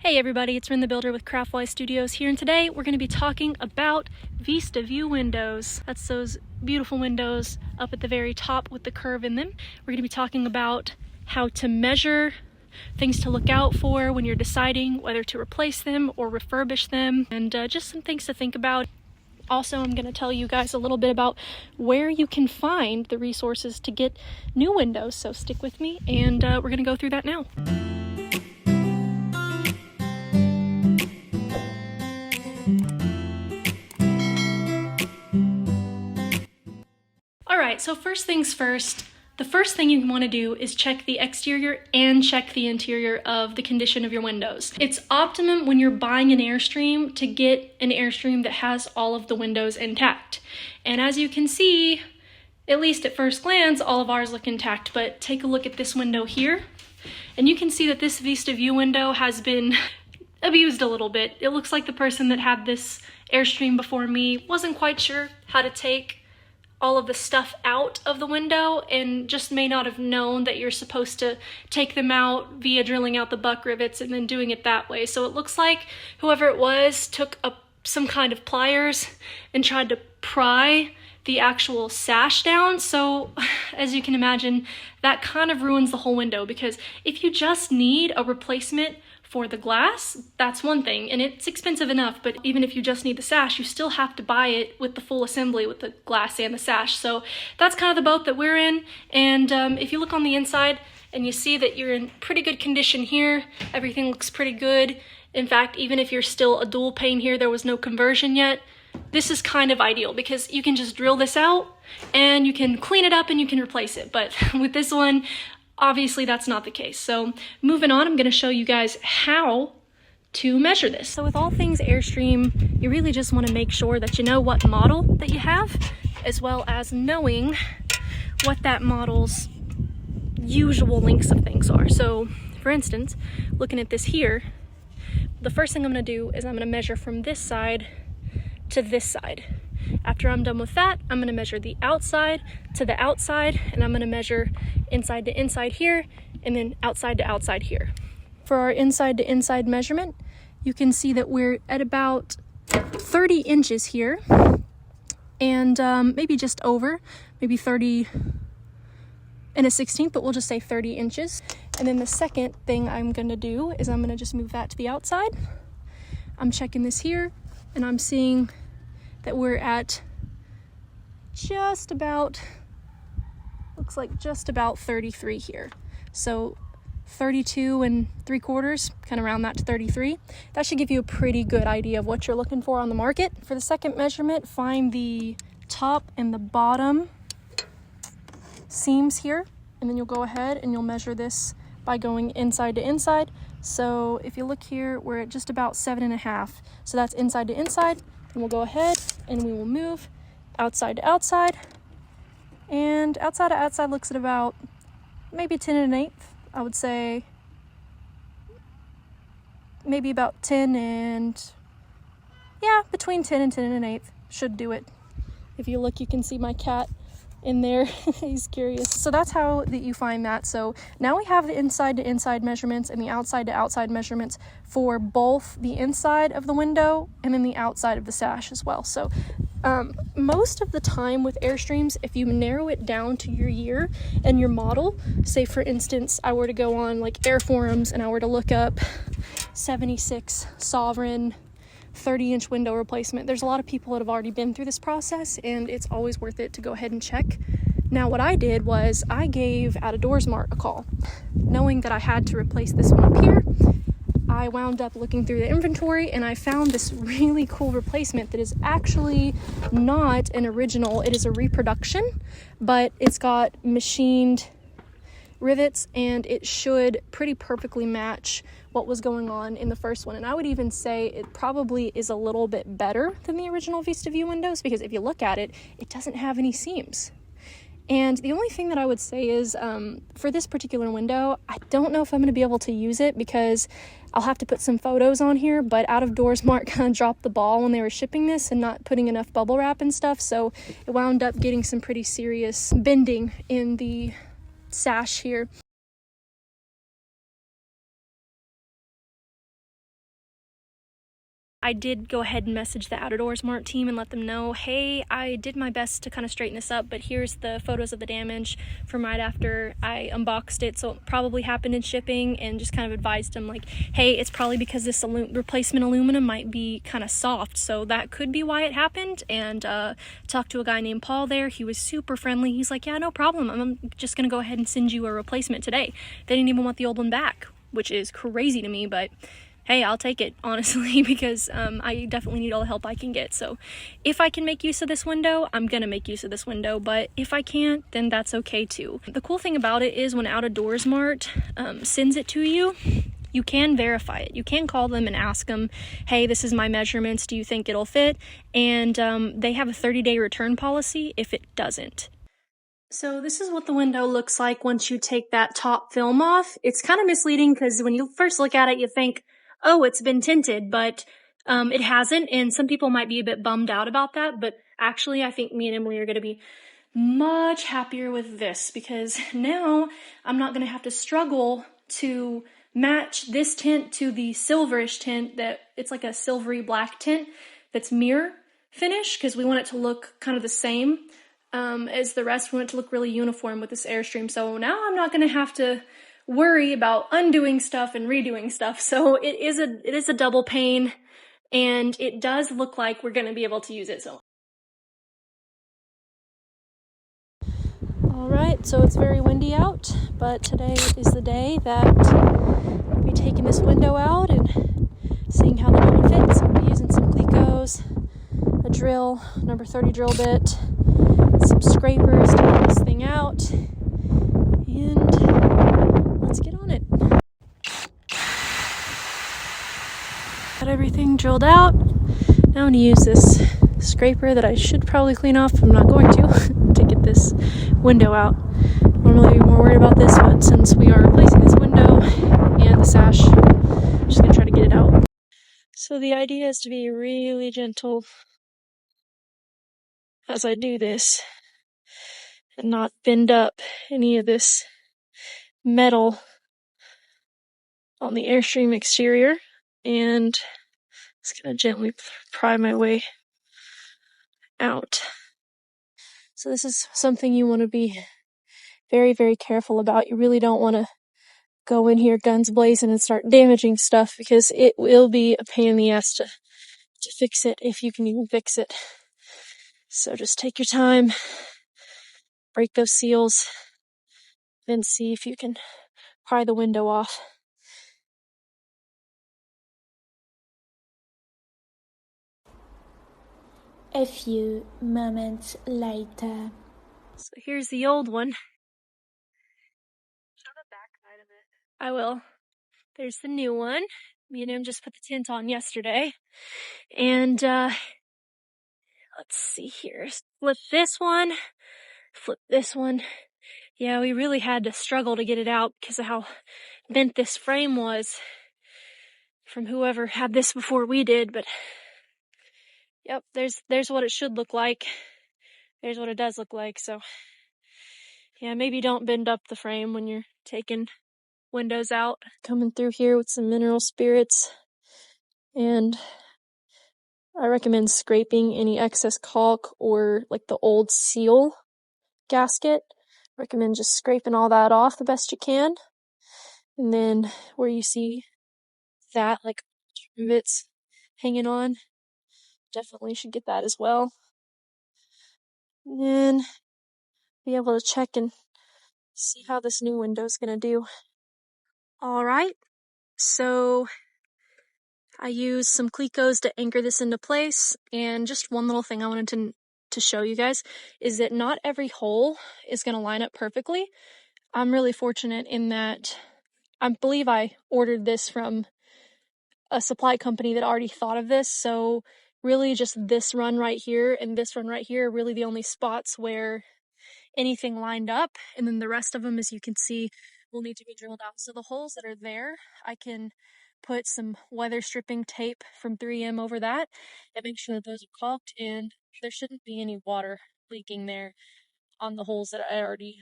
Hey everybody, it's Rin the Builder with Craftwise Studios here, and today we're going to be talking about Vista View windows. That's those beautiful windows up at the very top with the curve in them. We're going to be talking about how to measure, things to look out for when you're deciding whether to replace them or refurbish them, and just some things to think about. Also, I'm going to tell you guys a little bit about where you can find the resources to get new windows, so stick with me and we're going to go through that now. Alright, so first things first, the first thing you want to do is check the exterior and check the interior of the condition of your windows. It's optimum when you're buying an Airstream to get an Airstream that has all of the windows intact. And as you can see, at least at first glance, all of ours look intact, but take a look at this window here, and you can see that this Vista View window has been abused a little bit. It looks like the person that had this Airstream before me wasn't quite sure how to take all of the stuff out of the window and just may not have known that you're supposed to take them out via drilling out the buck rivets and then doing it that way. So it looks like whoever it was took some kind of pliers and tried to pry the actual sash down. So as you can imagine, that kind of ruins the whole window, because if you just need a replacement for the glass, that's one thing, and it's expensive enough, but even if you just need the sash, you still have to buy it with the full assembly with the glass and the sash. So that's kind of the boat that we're in, and if you look on the inside and you see that you're in pretty good condition here, everything looks pretty good. In fact, even if you're still a dual pane here, there was no conversion yet, this is kind of ideal because you can just drill this out and you can clean it up and you can replace it. But with this one, obviously that's not the case. So moving on, I'm going to show you guys how to measure this. So with all things Airstream, you really just want to make sure that you know what model that you have, as well as knowing what that model's usual lengths of things are. So for instance, looking at this here, the first thing I'm going to do is I'm going to measure from this side to this side. After I'm done with that, I'm going to measure the outside to the outside, and I'm going to measure inside to inside here, and then outside to outside here. For our inside to inside measurement, you can see that we're at about 30 inches here, and maybe just over, maybe 30 and a 16th, but we'll just say 30 inches. And then the second thing I'm going to do is I'm going to just move that to the outside. I'm checking this here, and I'm seeing that we're at just about, looks like just about 33 here. So 32 3/4, kind of round that to 33. That should give you a pretty good idea of what you're looking for on the market. For the second measurement, find the top and the bottom seams here, and then you'll go ahead and you'll measure this by going inside to inside. So if you look here, we're at just about 7.5. So that's inside to inside. And we'll go ahead and we will move outside to outside. And outside to outside looks at about maybe 10 1/8. I would say maybe about 10 and, yeah, between 10 and 10 1/8 should do it. If you look, you can see my cat in there. He's curious. So that's how that you find that. So now we have the inside to inside measurements and the outside to outside measurements for both the inside of the window and then the outside of the sash as well. So most of the time with Airstreams, if you narrow it down to your year and your model, say for instance I were to go on like Air Forums and I were to look up 76 Sovereign 30-inch window replacement, there's a lot of people that have already been through this process, and it's always worth it to go ahead and check. Now what I did was I gave Out of Doors Mart a call, knowing that I had to replace this one up here. I wound up looking through the inventory and I found this really cool replacement that is actually not an original. It is a reproduction, but it's got machined rivets and it should pretty perfectly match what was going on in the first one. And I would even say it probably is a little bit better than the original Vista View windows, because if you look at it, it doesn't have any seams. And the only thing that I would say is for this particular window, I don't know if I'm going to be able to use it because I'll have to put some photos on here, but Out of Doors Mart kind of dropped the ball when they were shipping this and not putting enough bubble wrap and stuff, so it wound up getting some pretty serious bending in the sash here. I did go ahead and message the Out of Doors Mart team and let them know, hey, I did my best to kind of straighten this up, but here's the photos of the damage from right after I unboxed it, so it probably happened in shipping, and just kind of advised them like, hey, it's probably because this replacement aluminum might be kind of soft, so that could be why it happened. And talked to a guy named Paul there. He was super friendly. He's like, yeah, no problem, I'm just gonna go ahead and send you a replacement today. They didn't even want the old one back, which is crazy to me, but hey, I'll take it, honestly, because I definitely need all the help I can get. So if I can make use of this window, I'm gonna make use of this window, but if I can't, then that's okay too. The cool thing about it is when Out of Doors Mart sends it to you, you can verify it. You can call them and ask them, hey, this is my measurements, do you think it'll fit? And they have a 30-day return policy if it doesn't. So this is what the window looks like once you take that top film off. It's kind of misleading because when you first look at it, you think, oh, it's been tinted, but it hasn't, and some people might be a bit bummed out about that, but actually I think me and Emily are going to be much happier with this, because now I'm not going to have to struggle to match this tint to the silverish tint that it's like a silvery black tint that's mirror finish, because we want it to look kind of the same as the rest. We want it to look really uniform with this Airstream. So now I'm not going to have to worry about undoing stuff and redoing stuff. So it is a double pain, and it does look like we're going to be able to use it. So all right, so it's very windy out, but today is the day that we'll be taking this window out and seeing how the new one fits. We'll be using some Clecos, a drill, number 30 drill bit, some scrapers to get this thing out, and let's get on it. Got everything drilled out. Now I'm going to use this scraper that I should probably clean off, I'm not going to get this window out. Normally I'd be more worried about this, but since we are replacing this window and the sash, I'm just going to try to get it out. So the idea is to be really gentle as I do this and not bend up any of this metal on the Airstream exterior, and just gonna gently pry my way out. So this is something you want to be very, very careful about. You really don't want to go in here guns blazing and start damaging stuff, because it will be a pain in the ass to fix it, if you can even fix it. So just take your time, break those seals, then see if you can pry the window off. A few moments later. So here's the old one. Show the back side of it. I will. There's the new one. Me and him just put the tint on yesterday. And let's see here. Flip this one. Flip this one. Yeah, we really had to struggle to get it out because of how bent this frame was from whoever had this before we did. But yep, there's what it should look like. There's what it does look like. So yeah, maybe don't bend up the frame when you're taking windows out. Coming through here with some mineral spirits, and I recommend scraping any excess caulk or like the old seal gasket. Recommend just scraping all that off the best you can, and then where you see that like rivets hanging on, definitely should get that as well. And then be able to check and see how this new window's gonna do. Alright, so I used some Clecos to anchor this into place, and just one little thing I wanted to show you guys is that not every hole is gonna line up perfectly. I'm really fortunate in that I believe I ordered this from a supply company that already thought of this, so really just this run right here and this run right here are really the only spots where anything lined up, and then the rest of them, as you can see, will need to be drilled out. So the holes that are there, I can put some weather stripping tape from 3M over that and make sure that those are caulked, and there shouldn't be any water leaking there on the holes that I already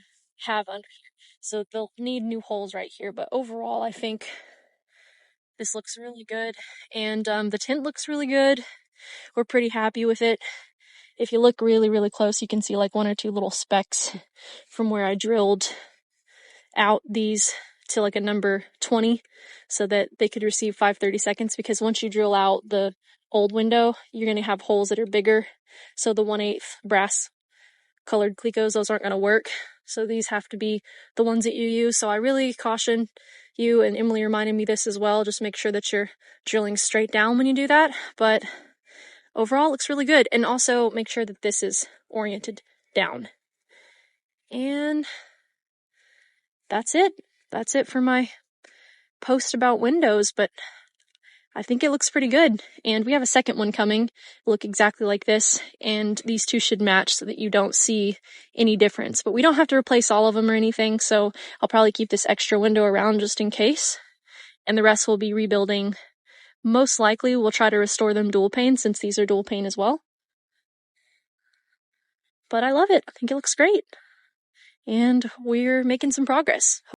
have under here. So they'll need new holes right here, but overall I think This looks really good, and the tint looks really good. We're pretty happy with it. If you look really, really close, you can see like 1 or 2 little specks from where I drilled out these to like a number 20 so that they could receive 530 seconds, because once you drill out the old window, you're going to have holes that are bigger. So the 1/8 brass colored Clecos, those aren't going to work. So these have to be the ones that you use. So I really caution you, and Emily reminded me this as well, just make sure that you're drilling straight down when you do that. But overall, it looks really good. And also make sure that this is oriented down. And that's it. That's it for my post about windows, but I think it looks pretty good. And we have a second one coming, look exactly like this, and these two should match so that you don't see any difference. But we don't have to replace all of them or anything, so I'll probably keep this extra window around just in case. And the rest will be rebuilding. Most likely we'll try to restore them dual pane, since these are dual pane as well. But I love it. I think it looks great. And we're making some progress.